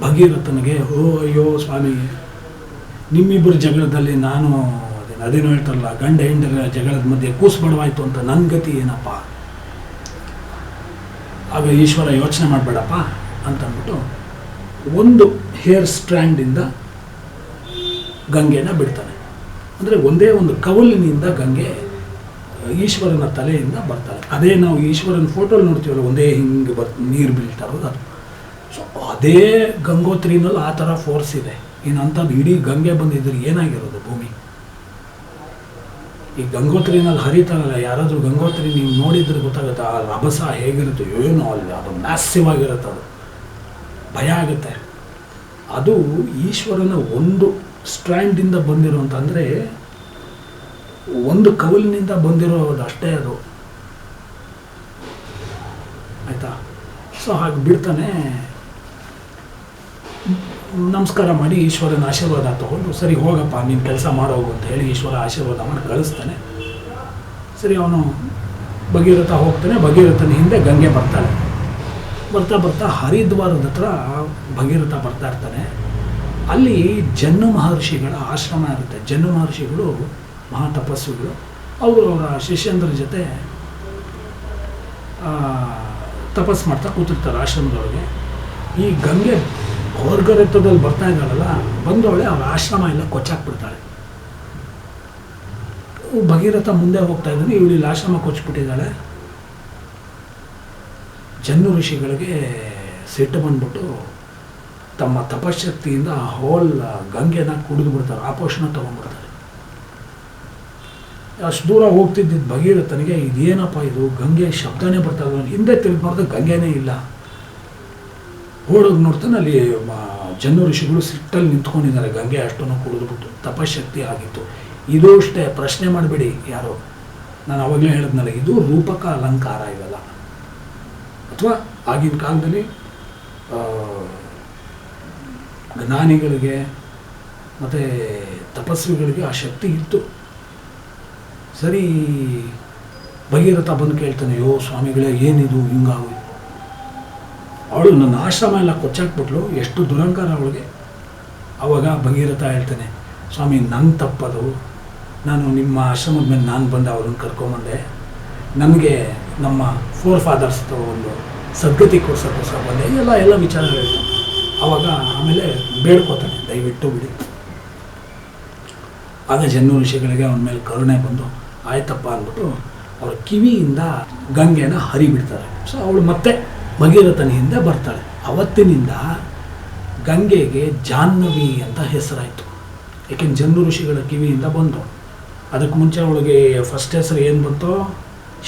Speaker 1: ಭಗೀರಥನಿಗೆ. ಅಯ್ಯೋ ಸ್ವಾಮಿ, ನಿಮ್ಮಿಬ್ಬರು ಜಗಳದಲ್ಲಿ ನಾನು ಅದೇನು ಹೇಳ್ತಾರಲ್ಲ, ಗಂಡ ಹೆಂಡರ ಜಗಳದ ಮಧ್ಯೆ ಕೂಸ್ಬಡವಾಯ್ತು ಅಂತ, ನನ್ನ ಗತಿ ಏನಪ್ಪ? ಆಗ ಈಶ್ವರ, ಯೋಚನೆ ಮಾಡಬೇಡಪ್ಪ ಅಂತಂದ್ಬಿಟ್ಟು ಒಂದು ಹೇರ್ ಸ್ಟ್ರ್ಯಾಂಡಿಂದ ಗಂಗೆನ ಬಿಡ್ತಾನೆ. ಅಂದರೆ ಒಂದೇ ಒಂದು ಕವಲಿನಿಂದ ಗಂಗೆ ಈಶ್ವರನ ತಲೆಯಿಂದ ಬರ್ತಾಳೆ. ಅದೇ ನಾವು ಈಶ್ವರನ ಫೋಟೋಲ್ಲಿ ನೋಡ್ತೀವಲ್ಲ, ಒಂದೇ ಹಿಂಗೆ ನೀರು ಬೀಳ್ತಾ ಇರೋದು ಅದು. ಸೊ ಅದೇ ಗಂಗೋತ್ರಿನಲ್ಲಿ ಆ ಥರ ಫೋರ್ಸ್ ಇದೆ. ಇನ್ನಂಥದ್ದು ಇಡೀ ಗಂಗೆ ಬಂದಿದ್ರೆ ಏನಾಗಿರೋದು ಭೂಮಿ? ಈ ಗಂಗೋತ್ರಿನಲ್ಲಿ ಹರಿತಾರಲ್ಲ, ಯಾರಾದರೂ ಗಂಗೋತ್ರಿ ನೀವು ನೋಡಿದ್ರೆ ಗೊತ್ತಾಗುತ್ತೆ ಆ ರಭಸ ಹೇಗಿರುತ್ತೆ. ಏನೋ ಅಲ್ಲಿ ಅದು ಮ್ಯಾಸಿವ್ ಆಗಿರುತ್ತೆ, ಅದು ಭಯ ಆಗುತ್ತೆ. ಅದು ಈಶ್ವರನ ಒಂದು ಸ್ಟ್ರ್ಯಾಂಡಿಂದ ಬಂದಿರೋಂಥ, ಅಂದರೆ ಒಂದು ಕವಲಿನಿಂದ ಬಂದಿರೋದು ಅಷ್ಟೇ ಅದು, ಆಯಿತಾ? ಸೊ ಹಾಗೆ ಬಿಡ್ತಾನೆ. ನಮಸ್ಕಾರ ಮಾಡಿ ಈಶ್ವರನ ಆಶೀರ್ವಾದ ತೊಗೊಂಡು, ಸರಿ ಹೋಗಪ್ಪ ನೀನು ಕೆಲಸ ಮಾಡೋಗು ಅಂತ ಹೇಳಿ ಈಶ್ವರ ಆಶೀರ್ವಾದ ಮಾಡಿ ಕಳಿಸ್ತಾನೆ. ಸರಿ ಅವನು ಭಗೀರಥ ಹೋಗ್ತಾನೆ. ಭಗೀರಥನ ಹಿಂದೆ ಗಂಗೆ ಬರ್ತಾಳೆ. ಬರ್ತಾ ಬರ್ತಾ ಹರಿದ್ವಾರದ ಹತ್ರ ಭಗೀರಥ ಬರ್ತಾ ಇರ್ತಾನೆ. ಅಲ್ಲಿ ಜನ್ನು ಮಹರ್ಷಿಗಳ ಆಶ್ರಮ ಇರುತ್ತೆ. ಜನ್ನು ಮಹರ್ಷಿಗಳು ಮಹಾ ತಪಸ್ವಿಗಳು. ಅವರು ಅವರ ಶಿಷ್ಯಂದ್ರ ಜೊತೆ ತಪಸ್ಸು ಮಾಡ್ತಾ ಕೂತಿರ್ತಾರೆ ಆಶ್ರಮದೊಳಗೆ. ಈ ಗಂಗೆ ಹೊರ್ಗರೆತ್ತದಲ್ಲಿ ಬರ್ತಾ ಇದ್ದಾಳಲ್ಲ, ಬಂದವಳೆ ಅವರ ಆಶ್ರಮ ಎಲ್ಲ ಕೊಚ್ಚಾಕ್ಬಿಡ್ತಾಳೆ. ಭಗೀರಥ ಮುಂದೆ ಹೋಗ್ತಾ ಇದ್ದಾನೆ, ಇವಳು ಇಲ್ಲಿ ಆಶ್ರಮ ಕೊಚ್ಚಿಬಿಟ್ಟಿದ್ದಾಳೆ. ಜನ್ನು ಋಷಿಗಳಿಗೆ ಸಿಟ್ಟು ಬಂದ್ಬಿಟ್ಟು ತಮ್ಮ ತಪಶಕ್ತಿಯಿಂದ ಹೋಲ್ ಗಂಗೆನ ಕುಡಿದು ಬಿಡ್ತಾರೆ, ಆಪೋಷಣ ತೊಗೊಂಡ್ಬಿಡ್ತಾರೆ. ಅಷ್ಟು ದೂರ ಹೋಗ್ತಿದ್ದಿದ್ದು ಭಗೀರಥನಿಗೆ ಇದೇನಪ್ಪ ಇದು, ಗಂಗೆ ಶಬ್ದನೇ ಬರ್ತಾ ಇದ್ದ. ಹಿಂದೆ ತಿರುಗಿ ನೋಡಿದ್ರೆ ಗಂಗೆನೇ ಇಲ್ಲ. ಓಡೋಗಿ ನೋಡ್ತಾನೆ, ಅಲ್ಲಿ ಜನ್ನು ಋಷಿಗಳು ಸಿಟ್ಟಲ್ಲಿ ನಿಂತ್ಕೊಂಡಿದ್ದಾರೆ. ಗಂಗೆ ಅಷ್ಟನ್ನು ಕುಡಿದ್ಬಿಟ್ಟು ತಪಶಕ್ತಿ ಆಗಿತ್ತು. ಇದು ಅಷ್ಟೇ, ಪ್ರಶ್ನೆ ಮಾಡಬೇಡಿ ಯಾರು. ನಾನು ಅವಾಗಲೇ ಹೇಳಿದ್ನಲ್ಲ, ಇದು ರೂಪಕ ಅಲಂಕಾರ ಇವೆಲ್ಲ. ಅಥವಾ ಆಗಿನ ಕಾಲದಲ್ಲಿ ಜ್ಞಾನಿಗಳಿಗೆ ಮತ್ತು ತಪಸ್ವಿಗಳಿಗೆ ಆ ಶಕ್ತಿ ಇತ್ತು. ಸರಿ, ಭಗೀರಥ ಬಂದು ಕೇಳ್ತಾನೆ, ಯೋ ಸ್ವಾಮಿಗಳೇ ಏನಿದು ಹಿಂಗಾಗೋದು. ಅವಳು ನನ್ನ ಆಶ್ರಮ ಎಲ್ಲ ಕೊಚ್ಚಾಕ್ಬಿಟ್ಲು, ಎಷ್ಟು ದುರಂಕಾರ ಅವಳಿಗೆ. ಆವಾಗ ಭಗೀರಥ ಹೇಳ್ತಾನೆ, ಸ್ವಾಮಿ ನನ್ನ ತಪ್ಪದು, ನಾನು ನಿಮ್ಮ ಆಶ್ರಮದ ಮೇಲೆ ನಾನು ಬಂದು ಅವ್ರನ್ನ ಕರ್ಕೊಂಬಂದೆ. ನನಗೆ ನಮ್ಮ ಫಾದರ್ಸ್ದು ಒಂದು ಸದ್ಗತಿ ಕೊಡ್ಸೋಕ್ಕೋಸ್ಕರ ಬಂದೆ. ಎಲ್ಲ ವಿಚಾರ ಹೇಳ್ತು. ಆವಾಗ ಆಮೇಲೆ ಬೇಡ್ಕೋತಾನೆ, ದಯವಿಟ್ಟು ಬಿಡಿ. ಆಗ ಜನ್ನು ಋಷಿಗಳಿಗೆ ಅವನ ಮೇಲೆ ಕರುಣೆ ಬಂದು ಆಯ್ತಪ್ಪ ಅಂದ್ಬಿಟ್ಟು ಅವ್ರ ಕಿವಿಯಿಂದ ಗಂಗೆನ ಹರಿಬಿಡ್ತಾರೆ. ಸೊ ಅವಳು ಮತ್ತೆ ಭಗೀರಥನ ಹಿಂದೆ ಬರ್ತಾಳೆ. ಅವತ್ತಿನಿಂದ ಗಂಗೆಗೆ ಜಾಹ್ನವಿ ಅಂತ ಹೆಸರಾಯಿತು. ಏಕೆಂದ್ರೆ ಜನ್ನು ಋಷಿಗಳ ಕಿವಿಯಿಂದ ಬಂದು. ಅದಕ್ಕೆ ಮುಂಚೆ ಅವಳಿಗೆ ಫಸ್ಟ್ ಹೆಸರು ಏನು ಬಂತು,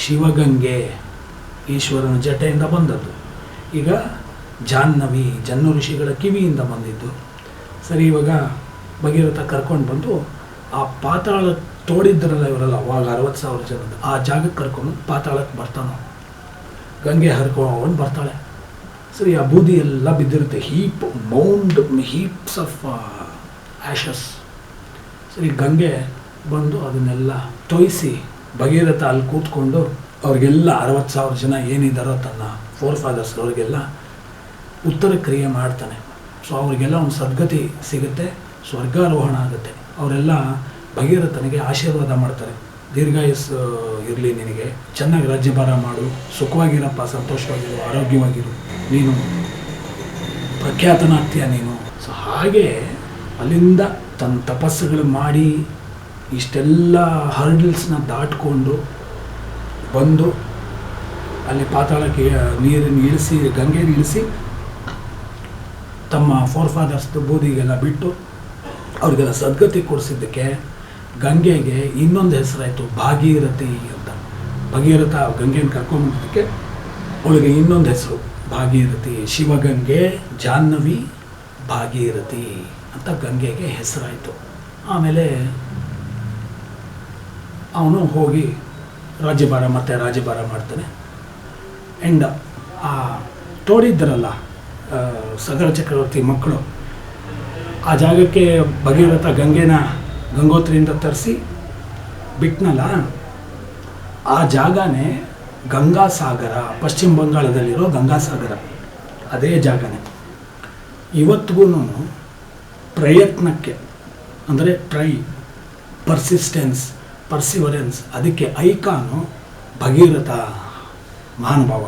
Speaker 1: ಶಿವಗಂಗೆ, ಈಶ್ವರನ ಜಟೆಯಿಂದ ಬಂದದ್ದು. ಈಗ ಜಾಹ್ನವಿ, ಜನ್ನು ಋಷಿಗಳ ಕಿವಿಯಿಂದ ಬಂದಿದ್ದು. ಸರಿ, ಇವಾಗ ಭಗೀರಥ ಕರ್ಕೊಂಡು ಬಂದು ಆ ಪಾತಾಳ ತೋಡಿದ್ರಲ್ಲ ಇವರಲ್ಲ, ಅವಾಗ 60,000 ಜನದ ಆ ಜಾಗಕ್ಕೆ ಕರ್ಕೊಂಡು ಪಾತಾಳಕ್ಕೆ ಬರ್ತಾನೆ. ಗಂಗೆ ಹರ್ಕೊಂಡು ಬರ್ತಾಳೆ. ಸರಿ, ಆ ಬೂದಿ ಎಲ್ಲ ಬಿದ್ದಿರುತ್ತೆ, ಹೀಪ್ಸ್ ಆಫ್ ಆ್ಯಶಸ್. ಸರಿ, ಗಂಗೆ ಬಂದು ಅದನ್ನೆಲ್ಲ ತೊಯಿಸಿ ಭಗೀರಥ ಅಲ್ಲಿ ಕೂತ್ಕೊಂಡು ಅವ್ರಿಗೆಲ್ಲ 60,000 ಜನ ಏನಿದ್ದಾರೋ ತನ್ನ ಫಾದರ್ಸ್ ಅವ್ರಿಗೆಲ್ಲ ಉತ್ತರ ಕ್ರಿಯೆ ಮಾಡ್ತಾನೆ. ಸೊ ಅವರಿಗೆಲ್ಲ ಒಂದು ಸದ್ಗತಿ ಸಿಗುತ್ತೆ, ಸ್ವರ್ಗಾರೋಹಣ ಆಗುತ್ತೆ. ಅವರೆಲ್ಲ ಭಗೀರಥನಿಗೆ ಆಶೀರ್ವಾದ ಮಾಡ್ತಾರೆ. ದೀರ್ಘಾಯಸ್ಸು ಇರಲಿ ನಿನಗೆ, ಚೆನ್ನಾಗಿ ರಾಜ್ಯಭಾರ ಮಾಡು, ಸುಖವಾಗಿರಪ್ಪ, ಸಂತೋಷವಾಗಿರು, ಆರೋಗ್ಯವಾಗಿರು, ನೀನು ಪ್ರಖ್ಯಾತನಾಗ್ತೀಯ ನೀನು. ಸೊ ಹಾಗೆ ಅಲ್ಲಿಂದ ತನ್ನ ತಪಸ್ಸುಗಳು ಮಾಡಿ ಇಷ್ಟೆಲ್ಲ ಹರ್ಡಲ್ಸ್ನ ದಾಟ್ಕೊಂಡು ಬಂದು ಅಲ್ಲಿ ಪಾತಾಳಕ್ಕೆ ನೀರನ್ನು ಇಳಿಸಿ, ಗಂಗೆಯನ್ನು ಇಳಿಸಿ ತಮ್ಮ ಫಾದರ್ಸ್ದು ಬೂದಿಗೆಲ್ಲ ಬಿಟ್ಟು ಅವ್ರಿಗೆಲ್ಲ ಸದ್ಗತಿ ಕೊಡಿಸಿದ್ದಕ್ಕೆ ಗಂಗೆಗೆ ಇನ್ನೊಂದು ಹೆಸರಾಯಿತು, ಭಾಗೀರಥಿ ಅಂತ. ಭಗೀರಥ ಗಂಗೆಯನ್ನು ಕರ್ಕೊಂಬಂದಿದ್ದಕ್ಕೆ ಅವಳಿಗೆ ಇನ್ನೊಂದು ಹೆಸರು ಭಾಗೀರಥಿ. ಶಿವಗಂಗೆ, ಜಾಹ್ನವಿ, ಭಾಗೀರಥಿ ಅಂತ ಗಂಗೆಗೆ ಹೆಸರಾಯಿತು. ಆಮೇಲೆ ಅವನು ಹೋಗಿ ರಾಜ್ಯಭಾರ ಮಾಡ್ತಾನೆ. ಆ್ಯಂಡ್ ಆ ತೋಡಿದ್ದರಲ್ಲ ಸಗರ ಚಕ್ರವರ್ತಿ ಮಕ್ಕಳು, ಆ ಜಾಗಕ್ಕೆ ಭಗೀರಥ ಗಂಗೋತ್ರಿಯಿಂದ ತರಿಸಿ ಬಿಟ್ನಲ್ಲ, ಆ ಜಾಗನೇ ಗಂಗಾಸಾಗರ, ಪಶ್ಚಿಮ ಬಂಗಾಳದಲ್ಲಿರೋ ಗಂಗಾಸಾಗರ, ಅದೇ ಜಾಗನೇ. ಇವತ್ತಿಗೂ ಪ್ರಯತ್ನಕ್ಕೆ, ಅಂದರೆ ಪರ್ಸಿವರೆನ್ಸ್, ಅದಕ್ಕೆ ಐಕಾನು ಭಗೀರಥ ಮಹಾನುಭಾವ.